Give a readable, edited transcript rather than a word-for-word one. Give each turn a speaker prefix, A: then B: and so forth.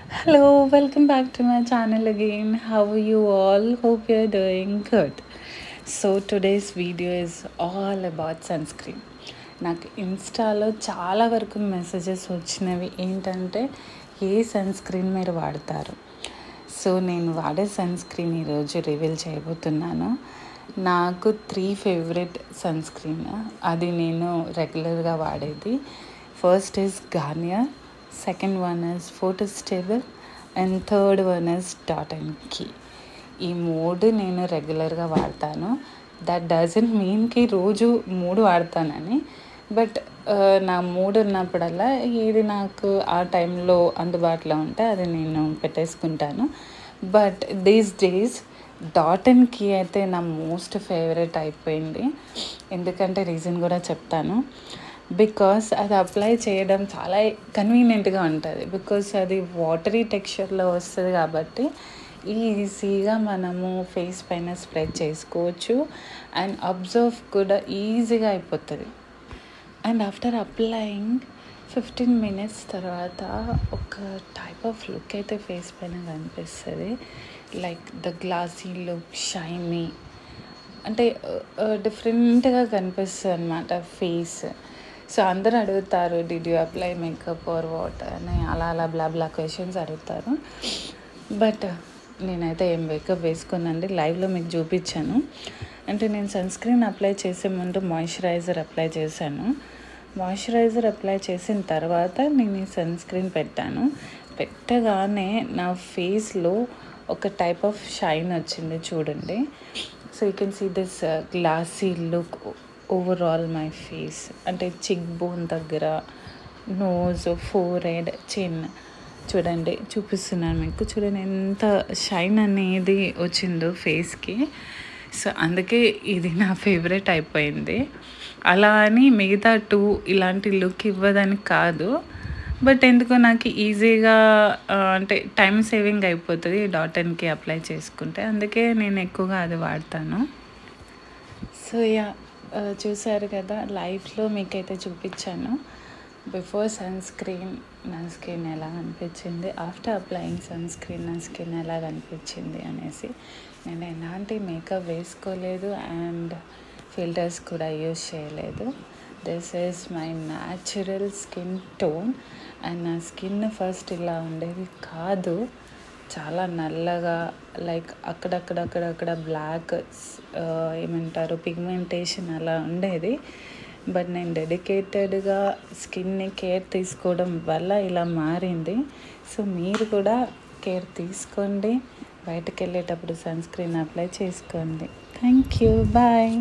A: Hello, welcome back to my channel again. How are you all? Hope you're doing good. So today's video is all about sunscreen. నాకు ఇన్స్టాలో చాలా వరకు messages వచ్చినవి ఏంటంటే ఏ sun screen మీరు వాడతారు. So నేను వాడే సన్ స్క్రీన్ ఈరోజు రివీల్ చేయబోతున్నాను. నాకు 3 ఫేవరెట్ సన్ స్క్రీన్, అది నేను రెగ్యులర్గా వాడేది. First is Garnier, second one is Photostable and third one is Dot and Key. ఈ 3 నేను రెగ్యులర్గా వాడతాను. దట్ డజంట్ మీన్కి రోజు 3 వాడతానని, బట్ నా మూడ్ ఉన్నప్పుడల్లా ఏది నాకు ఆ టైంలో అందుబాటులో ఉంటే అది నేను పెట్టేసుకుంటాను. But these days Dot and Key అయితే నా మోస్ట్ ఫేవరెట్ అయిపోయింది. ఎందుకంటే రీజన్ కూడా చెప్తాను. బికాస్ అది అప్లై చేయడం చాలా కన్వీనియంట్గా ఉంటుంది. బికాస్ అది వాటరీ టెక్స్చర్లో వస్తుంది కాబట్టి ఈజీగా మనము ఫేస్ పైన స్ప్రెడ్ చేసుకోవచ్చు అండ్ అబ్జర్వ్ కూడా ఈజీగా అయిపోతుంది. అండ్ ఆఫ్టర్ అప్లయింగ్ 15 minutes తర్వాత ఒక టైప్ ఆఫ్ లుక్ అయితే ఫేస్ పైన కనిపిస్తుంది. Like the glossy look, shiny, అంటే డిఫరెంట్గా కనిపిస్తుంది అన్నమాట ఫేస్. సో అందరూ అడుగుతారు, did you apply makeup or what అని అలా బ్లా క్వశ్చన్స్ అడుగుతారు. బట్ నేనైతే ఏం మేకప్ వేసుకోనండి. లైవ్లో మీకు చూపించాను. అంటే నేను సన్ స్క్రీన్ అప్లై చేసే ముందు మాయిశ్చరైజర్ అప్లై చేశాను. మాయిశ్చరైజర్ అప్లై చేసిన తర్వాత నేను ఈ సన్ స్క్రీన్ పెట్టగానే నా ఫేస్లో ఒక టైప్ ఆఫ్ షైన్ వచ్చింది చూడండి. So you can see this glossy look overall my face. అంటే చిక్ బోన్ దగ్గర, నోజ్, ఫోర్హెడ్, చిన్ చూడండి, చూపిస్తున్నాను మీకు. చూడండి ఎంత షైన్ అనేది వచ్చిందో ఫేస్కి. సో అందుకే ఇది నా ఫేవరెట్ అయిపోయింది. అలా అని మిగతా 2 ఇలాంటి లుక్ ఇవ్వదని కాదు, బట్ ఎందుకో నాకు ఈజీగా అంటే టైం సేవింగ్ అయిపోతుంది డాట్ అండ్ కీ అప్లై చేసుకుంటే. అందుకే నేను ఎక్కువగా అది వాడతాను. సో చూసారు కదా, లైఫ్లో మీకైతే చూపించాను బిఫోర్ సన్ స్క్రీన్ నా స్కిన్ ఎలా అనిపించింది, ఆఫ్టర్ అప్లయింగ్ సన్ స్క్రీన్ నా స్కిన్ ఎలా అనిపించింది అనేసి. నేను ఎలాంటి మేకప్ వేసుకోలేదు అండ్ ఫిల్టర్స్ కూడా యూజ్ చేయలేదు. This is my natural skin tone. And నా స్కిన్ ఫస్ట్ ఇలా ఉండేది కాదు, చాలా నల్లగా, లైక్ అక్కడక్కడ బ్లాక్ ఏమంటారు పిగ్మెంటేషన్ అలా ఉండేది. బట్ నేను డెడికేటెడ్గా స్కిన్ని కేర్ తీసుకోవడం వల్ల ఇలా మారింది. సో మీరు కూడా కేర్ తీసుకోండి, బయటకు వెళ్ళేటప్పుడు సన్ స్క్రీన్ అప్లై చేసుకోండి. Thank you, bye.